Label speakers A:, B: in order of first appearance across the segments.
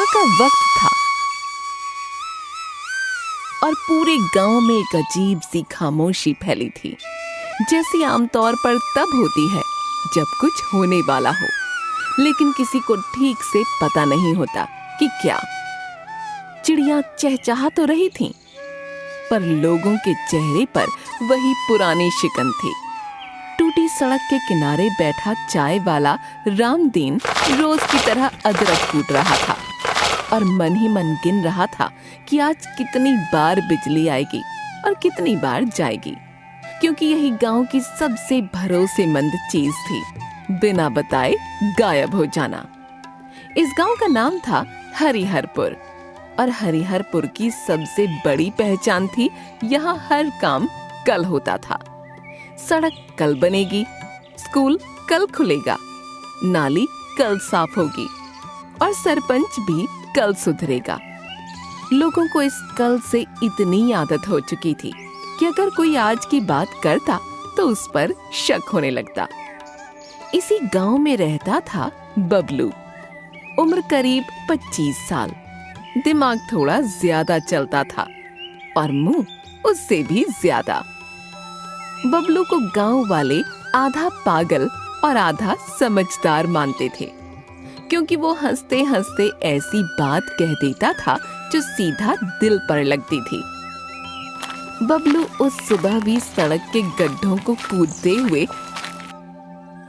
A: का वक्त था और पूरे गांव में एक अजीब सी खामोशी फैली थी, जैसी आमतौर पर तब होती है जब कुछ होने वाला हो, लेकिन किसी को ठीक से पता नहीं होता कि क्या। चिड़ियां चहचहा तो रही थीं, पर लोगों के चेहरे पर वही पुरानी शिकन थी। टूटी सड़क के किनारे बैठा चाय वाला रामदीन रोज की तरह अदरक कूट रहा था और मन ही मन गिन रहा था कि आज कितनी बार बिजली आएगी और कितनी बार जाएगी, क्योंकि यही गांव की सबसे भरोसेमंद चीज थी, बिना बताए गायब हो जाना। इस गांव का नाम था हरिहरपुर और हरिहरपुर की सबसे बड़ी पहचान थी यहाँ हर काम कल होता था। सड़क कल बनेगी, स्कूल कल खुलेगा, नाली कल साफ होगी और सरपंच भी कल सुधरेगा। लोगों को इस कल से इतनी आदत हो चुकी थी कि अगर कोई आज की बात करता तो उस पर शक होने लगता। इसी गांव में रहता था बबलू। उम्र करीब 25 साल, दिमाग थोड़ा ज्यादा चलता था और मुंह उससे भी ज्यादा। बबलू को गांव वाले आधा पागल और आधा समझदार मानते थे, क्योंकि वो हंसते हंसते ऐसी बात कह देता था जो सीधा दिल पर लगती थी। बबलू उस सुबह भी सड़क के गड्ढों को कूदते हुए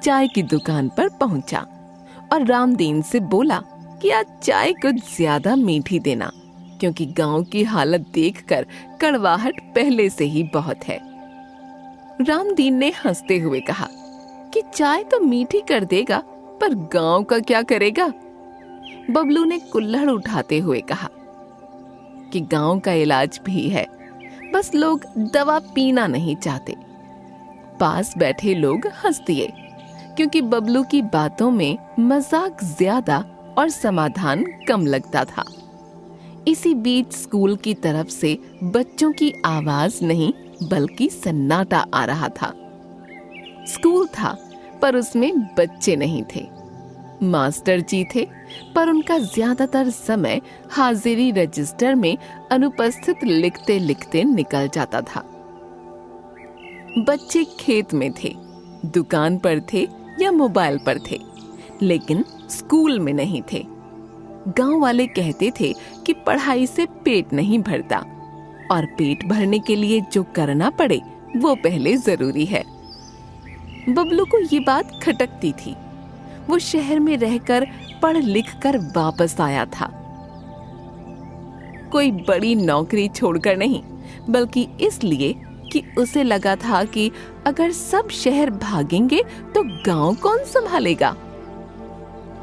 A: चाय की दुकान पर पहुंचा और रामदीन से बोला कि आज चाय कुछ ज्यादा मीठी देना, क्योंकि गांव की हालत देखकर कड़वाहट पहले से ही बहुत है। रामदीन ने हंसते हुए कहा कि चाय तो मीठी कर देगा, पर गांव का क्या करेगा। बबलू ने कुल्हड़ उठाते हुए कहा कि गांव का इलाज भी है, बस लोग दवा पीना नहीं चाहते। पास बैठे लोग हंस दिए, क्योंकि बबलू की बातों में मजाक ज्यादा और समाधान कम लगता था। इसी बीच स्कूल की तरफ से बच्चों की आवाज नहीं बल्कि सन्नाटा आ रहा था। स्कूल था पर उसमें बच्चे नहीं थे। मास्टर जी थे, पर उनका ज्यादातर समय हाजिरी रजिस्टर में अनुपस्थित लिखते लिखते निकल जाता था। बच्चे खेत में थे, दुकान पर थे या मोबाइल पर थे, लेकिन स्कूल में नहीं थे। गांव वाले कहते थे कि पढ़ाई से पेट नहीं भरता और पेट भरने के लिए जो करना पड़े वो पहले जरूरी है। बबलू को ये बात खटकती थी। वो शहर में रहकर पढ़ लिख कर वापस आया था, कोई बड़ी नौकरी छोड़कर नहीं, बल्कि इसलिए कि उसे लगा था कि अगर सब शहर भागेंगे तो गांव कौन संभालेगा।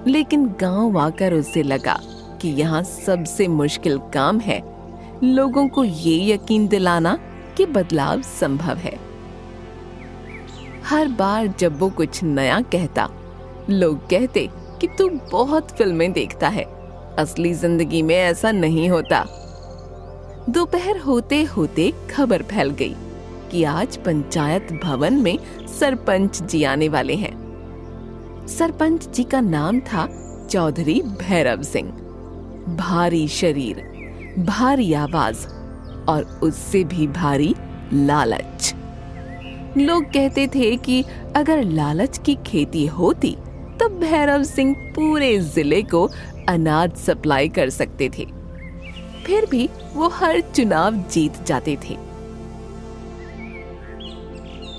A: लेकिन गांव आकर उसे लगा कि यहाँ सबसे मुश्किल काम है लोगों को ये यकीन दिलाना कि बदलाव संभव है। हर बार जब वो कुछ नया कहता, लोग कहते कि तू बहुत फिल्में देखता है, असली जिंदगी में ऐसा नहीं होता। दोपहर होते होते खबर फैल गई कि आज पंचायत भवन में सरपंच जी आने वाले हैं। सरपंच जी का नाम था चौधरी भैरव सिंह। भारी शरीर, भारी आवाज और उससे भी भारी लालच। लोग कहते थे कि अगर लालच की खेती होती तो भैरव सिंह पूरे जिले को अनाज सप्लाई कर सकते थे। फिर भी वो हर चुनाव जीत जाते थे,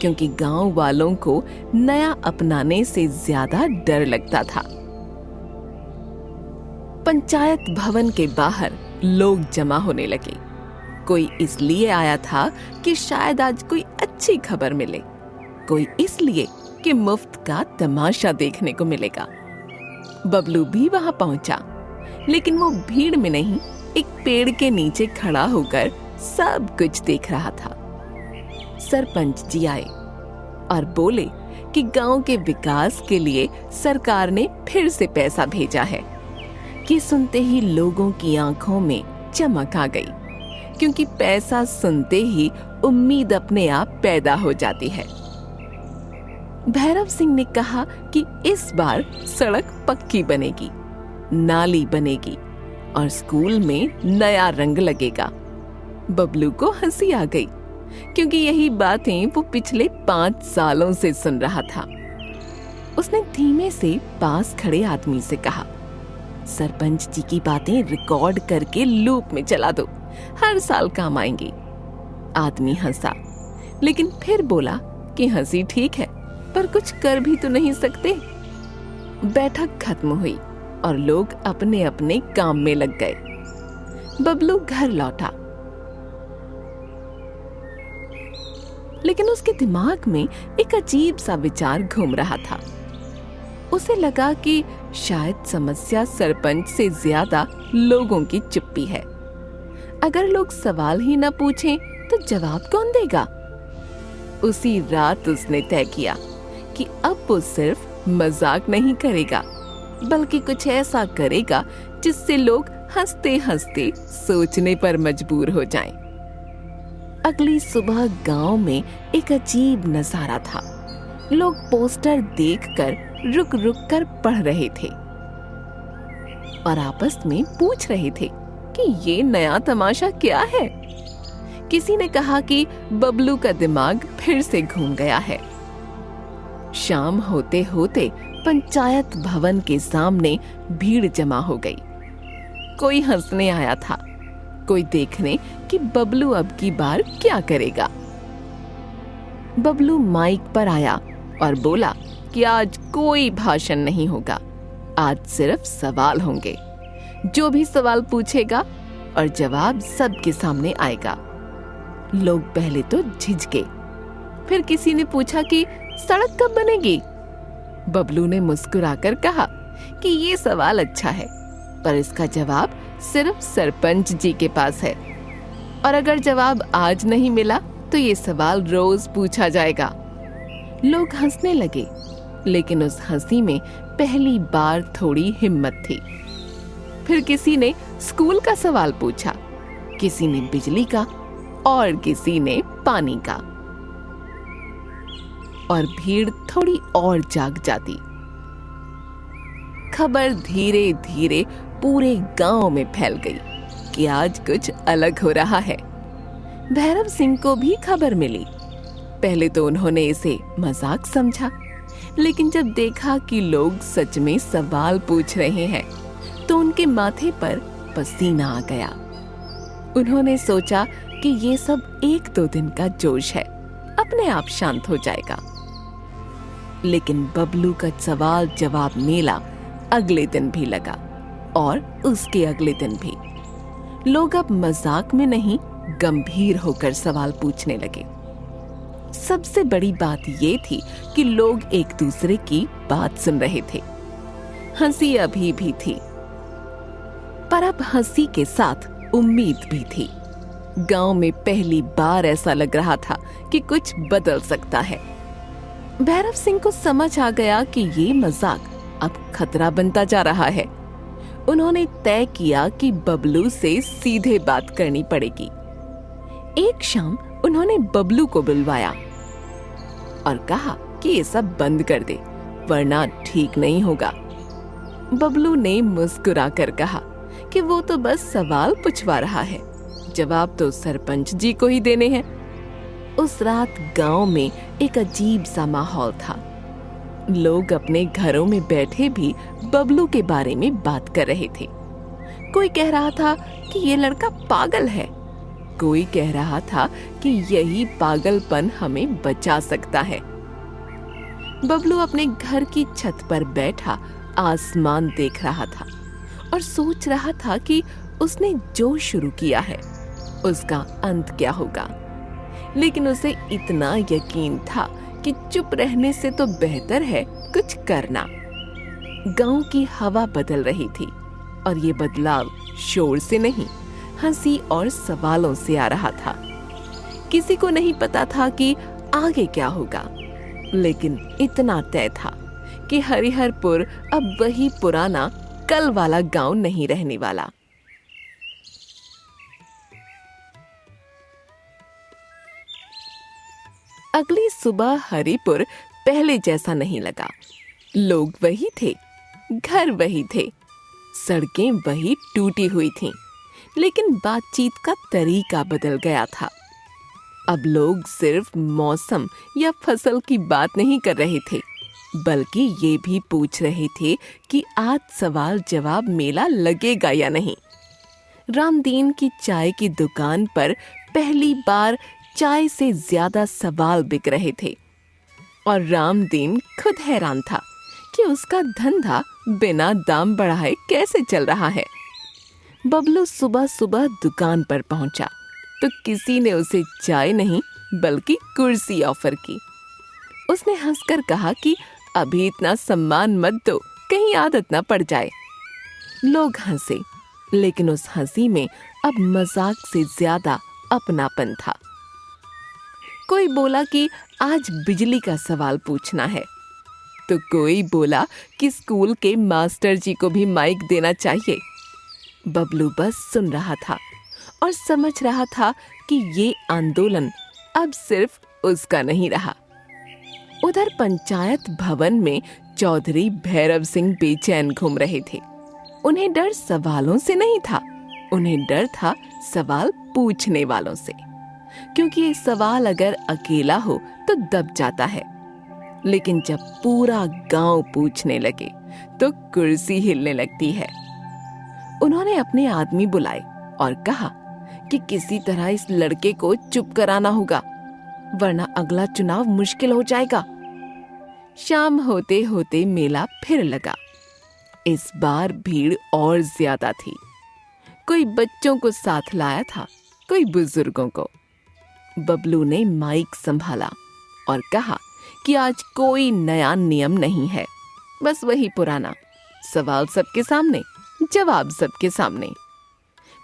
A: क्योंकि गांव वालों को नया अपनाने से ज्यादा डर लगता था। पंचायत भवन के बाहर लोग जमा होने लगे। कोई इसलिए आया था कि शायद आज कोई अच्छी खबर मिले, कोई इसलिए कि मुफ्त का तमाशा देखने को मिलेगा। बबलू भी वहां पहुंचा, लेकिन वो भीड़ में नहीं, एक पेड़ के नीचे खड़ा होकर सब कुछ देख रहा था। सरपंच जी आए और बोले कि गांव के विकास के लिए सरकार ने फिर से पैसा भेजा है। कि सुनते ही लोगों की आंखों में चमक आ गई, क्योंकि पैसा सुनते ही उम्मीद अपने आप पैदा हो जाती है। भैरव सिंह ने कहा कि इस बार सड़क पक्की बनेगी, नाली बनेगी और स्कूल में नया रंग लगेगा। बबलू को हंसी आ गई, क्योंकि यही बातें वो पिछले 5 सालों से सुन रहा था। उसने धीमे से पास खड़े आदमी से कहा, सरपंच जी की बातें रिकॉर्ड करके लूप में चला दो, हर साल काम आएंगी। आदमी हंसा, लेकिन फिर बोला कि हंसी ठीक है, पर कुछ कर भी तो नहीं सकते। बैठक खत्म हुई और लोग अपने अपने काम में लग गए। बबलू घर लौटा, लेकिन उसके दिमाग में एक अजीब सा विचार घूम रहा था। उसे लगा कि शायद समस्या सरपंच से ज्यादा लोगों की चुप्पी है। अगर लोग सवाल ही न पूछें तो जवाब कौन देगा? उसी रात उसने तय किया कि अब वो सिर्फ मजाक नहीं करेगा, बल्कि कुछ ऐसा करेगा जिससे लोग हंसते हंसते सोचने पर मजबूर हो जाएं। अगली सुबह गांव में एक अजीब नजारा था। लोग पोस्टर देखकर रुक रुक कर पढ़ रहे थे और आपस में पूछ रहे थे कि ये नया तमाशा क्या है। किसी ने कहा कि बबलू का दिमाग फिर से घूम गया है। शाम होते होते पंचायत भवन के सामने भीड़ जमा हो गई। कोई हंसने आया था, कोई देखने कि बबलू अब की बार क्या करेगा। बबलू माइक पर आया और बोला कि आज कोई भाषण नहीं होगा, आज सिर्फ सवाल होंगे। जो भी सवाल पूछेगा और जवाब सबके सामने आएगा। लोग पहले तो झिझके, फिर किसी ने पूछा कि सड़क कब बनेगी। बबलू ने मुस्कुराकर कहा कि ये सवाल अच्छा है, पर इसका जवाब सिर्फ सरपंच जी के पास है, और अगर जवाब आज नहीं मिला तो ये सवाल रोज पूछा जाएगा। लोग हंसने लगे, लेकिन उस हंसी में पहली बार थोड़ी हिम्मत थी। फिर किसी ने स्कूल का सवाल पूछा, किसी ने बिजली का और किसी ने पानी का, और भीड़ थोड़ी और जाग जाती। खबर धीरे धीरे पूरे गांव में फैल गई कि आज कुछ अलग हो रहा है। भैरव सिंह को भी खबर मिली। पहले तो उन्होंने इसे मजाक समझा, लेकिन जब देखा कि लोग सच में सवाल पूछ रहे हैं तो उनके माथे पर पसीना आ गया। उन्होंने सोचा कि ये सब 1-2 दिन का जोश है, अपने आप शांत हो जाएगा। लेकिन बबलू का सवाल जवाब मेला अगले दिन भी लगा और उसके अगले दिन भी। लोग अब मजाक में नहीं, गंभीर होकर सवाल पूछने लगे। सबसे बड़ी बात ये थी कि लोग एक दूसरे की बात सुन रहे थे। हंसी अभी भी थी, पर अब हंसी के साथ उम्मीद भी थी। गांव में पहली बार ऐसा लग रहा था कि कुछ बदल सकता है। भैरव सिंह को समझ आ गया कि ये मजाक अब खतरा बनता जा रहा है। उन्होंने तय किया कि बबलू से सीधे बात करनी पड़ेगी। एक शाम उन्होंने बबलू को बुलवाया और कहा कि ये सब बंद कर दे, वरना ठीक नहीं होगा। बबलू ने मुस्कुराकर कहा कि वो तो बस सवाल पूछवा रहा है, जवाब तो सरपंच जी को ही देने हैं। उस रात गांव में एक अजीब सा माहौल था। लोग अपने घरों में बैठे भी बबलू के बारे में बात कर रहे थे। कोई कह रहा था कि ये लड़का पागल है, कोई कह रहा था कि यही पागलपन हमें बचा सकता है। बबलू अपने घर की छत पर बैठा आसमान देख रहा था और सोच रहा था कि उसने जो शुरू किया है उसका अंत क्या होगा। लेकिन उसे इतना यकीन था कि चुप रहने से तो बेहतर है कुछ करना। गांव की हवा बदल रही थी और ये बदलाव शोर से नहीं, हंसी और सवालों से आ रहा था। किसी को नहीं पता था कि आगे क्या होगा, लेकिन इतना तय था कि हरिहरपुर अब वही पुराना कल वाला गांव नहीं रहने वाला। अगली सुबह हरिपुर पहले जैसा नहीं लगा। लोग वही थे, घर वही थे, सड़कें वही टूटी हुई थीं, लेकिन बातचीत का तरीका बदल गया था। अब लोग सिर्फ मौसम या फसल की बात नहीं कर रहे थे, बल्कि ये भी पूछ रहे थे कि आज सवाल जवाब मेला लगेगा या नहीं। रामदीन की चाय की दुकान पर पहली बार चाय से ज्यादा सवाल बिक रहे थे और रामदीन खुद हैरान था कि उसका धंधा बिना दाम बढ़ाए कैसे चल रहा है। बबलू सुबह सुबह दुकान पर पहुंचा तो किसी ने उसे चाय नहीं बल्कि कुर्सी ऑफर की। उसने हंसकर कहा कि अभी इतना सम्मान मत दो, कहीं आदत ना पड़ जाए। लोग हंसे, लेकिन उस हंसी में अब मजाक से ज्यादा अपनापन था। कोई बोला कि आज बिजली का सवाल पूछना है, तो कोई बोला कि स्कूल के मास्टर जी को भी माइक देना चाहिए। बबलू बस सुन रहा था और समझ रहा था कि ये आंदोलन अब सिर्फ उसका नहीं रहा। उधर पंचायत भवन में चौधरी भैरव सिंह बेचैन घूम रहे थे। उन्हें डर सवालों से नहीं था, उन्हें डर था सवाल पूछने वालों से, क्योंकि ये सवाल अगर अकेला हो तो दब जाता है, लेकिन जब पूरा गांव पूछने लगे तो कुर्सी हिलने लगती है। उन्होंने अपने आदमी बुलाए और कहा कि किसी तरह इस लड़के को चुप कराना होगा, वरना अगला चुनाव मुश्किल हो जाएगा। शाम होते होते मेला फिर लगा। इस बार भीड़ और ज्यादा थी। कोई बच्चों को साथ लाया था, कोई बुजुर्गों को। बबलू ने माइक संभाला और कहा कि आज कोई नया नियम नहीं है, बस वही पुराना, सवाल सबके सामने, जवाब सबके सामने।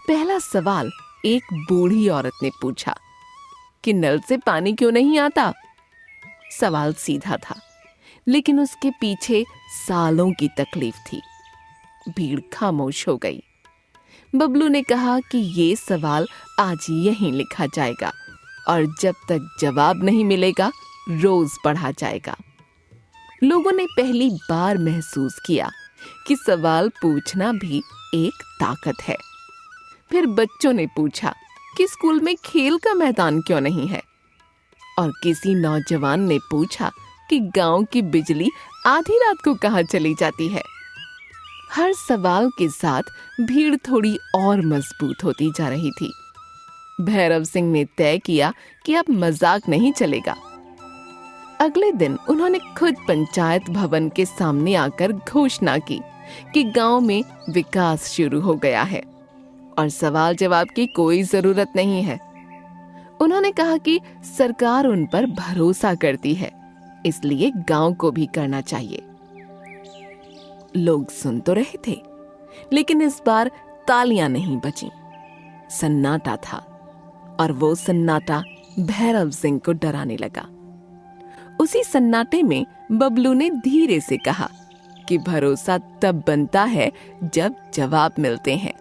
A: पहला सवाल एक बूढ़ी औरत ने पूछा कि नल से पानी क्यों नहीं आता। सवाल सीधा था, लेकिन उसके पीछे सालों की तकलीफ थी। भीड़ खामोश हो गई। बबलू ने कहा कि ये सवाल आज यहीं लिखा जाएगा और जब तक जवाब नहीं मिलेगा रोज पढ़ा जाएगा। लोगों ने पहली बार महसूस किया कि सवाल पूछना भी एक ताकत है। फिर बच्चों ने पूछा कि स्कूल में खेल का मैदान क्यों नहीं है, और किसी नौजवान ने पूछा कि गांव की बिजली आधी रात को कहां चली जाती है। हर सवाल के साथ भीड़ थोड़ी और मजबूत होती जा रही थी। भैरव सिंह ने तय किया कि अब मजाक नहीं चलेगा। अगले दिन उन्होंने खुद पंचायत भवन के सामने आकर घोषणा की कि गांव में विकास शुरू हो गया है और सवाल जवाब की कोई जरूरत नहीं है। उन्होंने कहा कि सरकार उन पर भरोसा करती है, इसलिए गांव को भी करना चाहिए। लोग सुन तो रहे थे, लेकिन इस बार तालियां नहीं बजीं। सन्नाटा था और वो सन्नाटा भैरव सिंह को डराने लगा। उसी सन्नाटे में बबलू ने धीरे से कहा कि भरोसा तब बनता है जब जवाब मिलते हैं।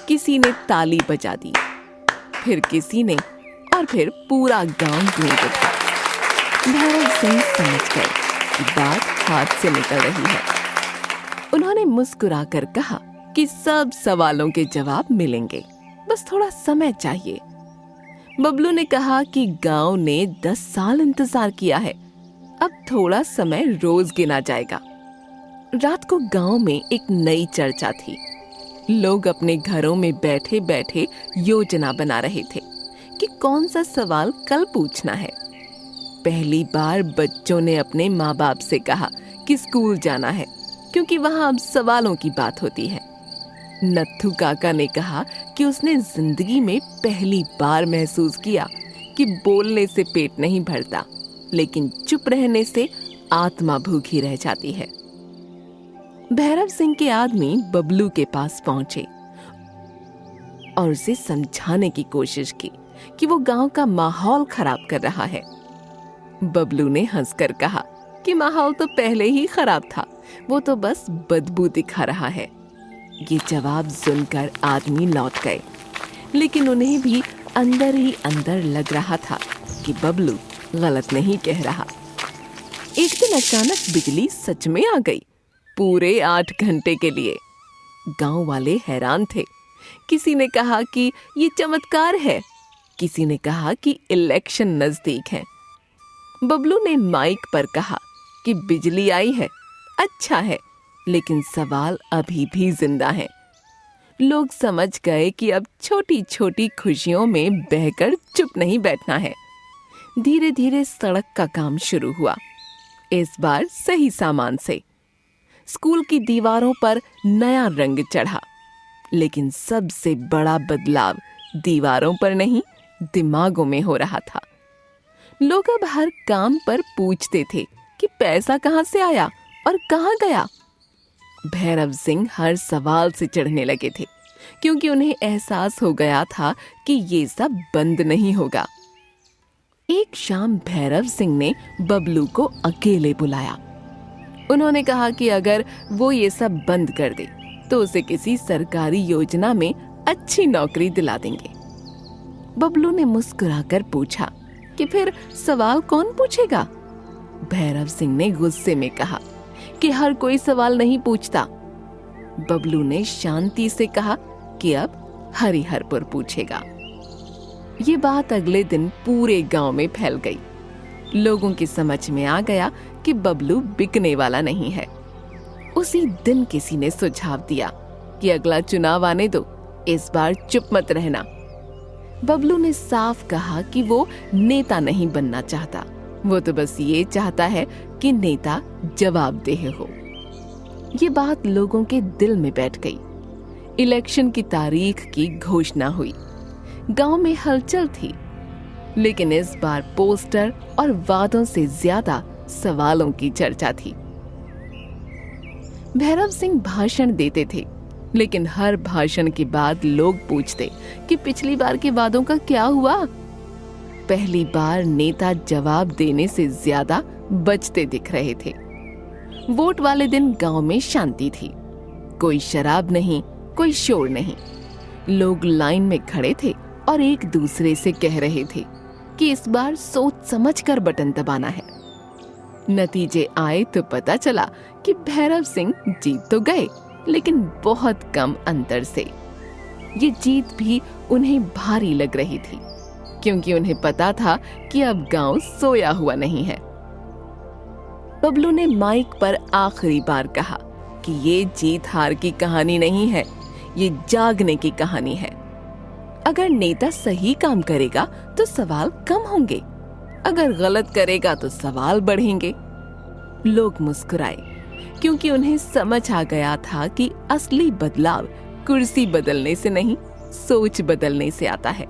A: किसी ने ताली बजा दी, फिर किसी ने, और फिर पूरा गांव गूंज उठा। भैरव सिंह समझ गए कि बात हाथ से निकल रही है। उन्होंने मुस्कुराकर कहा कि सब सवालों के जवाब मिलेंगे, बस थोड़ा समय चाहिए। बबलू ने कहा कि गांव ने 10 साल इंतजार किया है, अब थोड़ा समय रोज गिना जाएगा। रात को गांव में एक नई चर्चा थी। लोग अपने घरों में बैठे बैठे योजना बना रहे थे कि कौन सा सवाल कल पूछना है। पहली बार बच्चों ने अपने माँ बाप से कहा कि स्कूल जाना है, क्योंकि वहां अब सवालों की बात होती है। नत्थू काका ने कहा कि उसने जिंदगी में पहली बार महसूस किया कि बोलने से पेट नहीं भरता, लेकिन चुप रहने से आत्मा भूखी रह जाती है। भैरव सिंह के आदमी बबलू के पास पहुंचे और उसे समझाने की कोशिश की कि वो गांव का माहौल खराब कर रहा है। बबलू ने हंसकर कहा कि माहौल तो पहले ही खराब था, वो तो बस बदबू दिखा रहा है। ये जवाब सुनकर आदमी लौट गए, लेकिन उन्हें भी अंदर ही अंदर लग रहा था कि बबलू गलत नहीं कह रहा। एक दिन अचानक बिजली सच में आ गई, पूरे 8 घंटे के लिए। गांव वाले हैरान थे। किसी ने कहा कि ये चमत्कार है, किसी ने कहा कि इलेक्शन नजदीक है। बबलू ने माइक पर कहा कि बिजली आई है, अच्छा है, लेकिन सवाल अभी भी जिंदा है। लोग समझ गए कि अब छोटी छोटी खुशियों में बहकर चुप नहीं बैठना है। धीरे धीरे सड़क का काम शुरू हुआ, इस बार सही सामान से। स्कूल की दीवारों पर नया रंग चढ़ा, लेकिन सबसे बड़ा बदलाव दीवारों पर नहीं, दिमागों में हो रहा था। लोग अब हर काम पर पूछते थे कि पैसा कहाँ से आया और कहाँ गया। भैरव सिंह हर सवाल से चढ़ने लगे थे, क्योंकि उन्हें एहसास हो गया था कि ये सब बंद नहीं होगा। एक शाम भैरव सिंह ने बबलू को अकेले बुलाया। उन्होंने कहा कि अगर वो ये सब बंद कर दे तो उसे किसी सरकारी योजना में अच्छी नौकरी दिला देंगे। बबलू ने मुस्कुराकर पूछा कि फिर सवाल कौन पूछेगा? भैरव सिंह ने गुस्से में कहा कि हर कोई सवाल नहीं पूछता। बबलू ने शांति से कहा कि अब हरिहरपुर पूछेगा। ये बात अगले दिन पूरे गांव में फैल गई। लोगों की समझ में आ गया कि बबलू बिकने वाला नहीं है। उसी दिन किसी ने सुझाव दिया कि अगला चुनाव आने दो, इस बार चुप मत रहना। बबलू ने साफ कहा कि वो नेता नहीं बनना चाहता, वो तो बस ये चाहता है कि नेता जवाबदेह हो। ये बात लोगों के दिल में बैठ गई। इलेक्शन की तारीख की घोषणा हुई। गांव में हलचल थी, लेकिन इस बार पोस्टर और वादों से ज्यादा सवालों की चर्चा थी। भैरव सिंह भाषण देते थे, लेकिन हर भाषण के बाद लोग पूछते कि पिछली बार के वादों का क्या हुआ। पहली बार नेता जवाब देने से ज्यादा बचते दिख रहे थे। वोट वाले दिन गांव में शांति थी। कोई शराब नहीं, कोई शोर नहीं। लोग लाइन में खड़े थे और एक दूसरे से कह रहे थे कि इस बार सोच समझकर बटन दबाना है। नतीजे आए तो पता चला कि भैरव सिंह जीत तो गए, लेकिन बहुत कम अंतर से। ये जीत भी उन्हें भारी लग रही थी, क्योंकि उन्हें पता था कि अब गांव सोया हुआ नहीं है। बबलू ने माइक पर आखिरी बार कहा कि ये जीत हार की कहानी नहीं है, ये जागने की कहानी है। अगर नेता सही काम करेगा तो सवाल कम होंगे, अगर गलत करेगा तो सवाल बढ़ेंगे। लोग मुस्कुराए, क्योंकि उन्हें समझ आ गया था कि असली बदलाव कुर्सी बदलने से नहीं, सोच बदलने से आता है।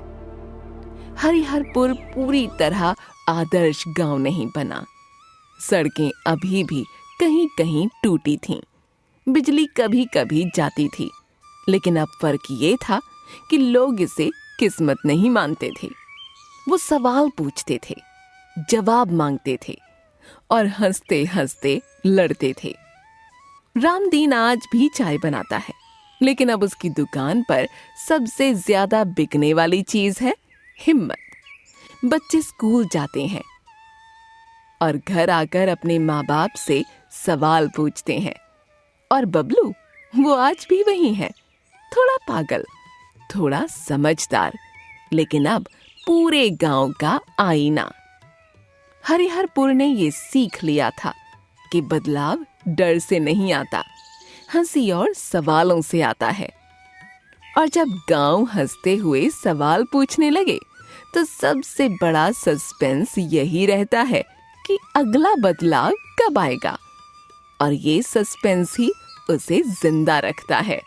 A: हरिहरपुर पूरी तरह आदर्श गांव नहीं बना। सड़कें अभी भी कहीं कहीं टूटी थीं, बिजली कभी कभी जाती थी, लेकिन अब फर्क ये था कि लोग इसे किस्मत नहीं मानते थे। वो सवाल पूछते थे, जवाब मांगते थे और हंसते हंसते लड़ते थे। रामदीन आज भी चाय बनाता है, लेकिन अब उसकी दुकान पर सबसे ज्यादा बिकने वाली चीज है हिम्मत। बच्चे स्कूल जाते हैं और घर आकर अपने माँ बाप से सवाल पूछते हैं, और बबलू वो आज भी वही है, थोड़ा पागल, थोड़ा समझदार, लेकिन अब पूरे गांव का आईना। हरिहरपुर ने ये सीख लिया था कि बदलाव डर से नहीं आता, हंसी और सवालों से आता है। और जब गांव हंसते हुए सवाल पूछने लगे तो सबसे बड़ा सस्पेंस यही रहता है कि अगला बदलाव कब आएगा, और ये सस्पेंस ही उसे जिंदा रखता है।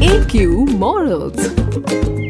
A: AQ Morals।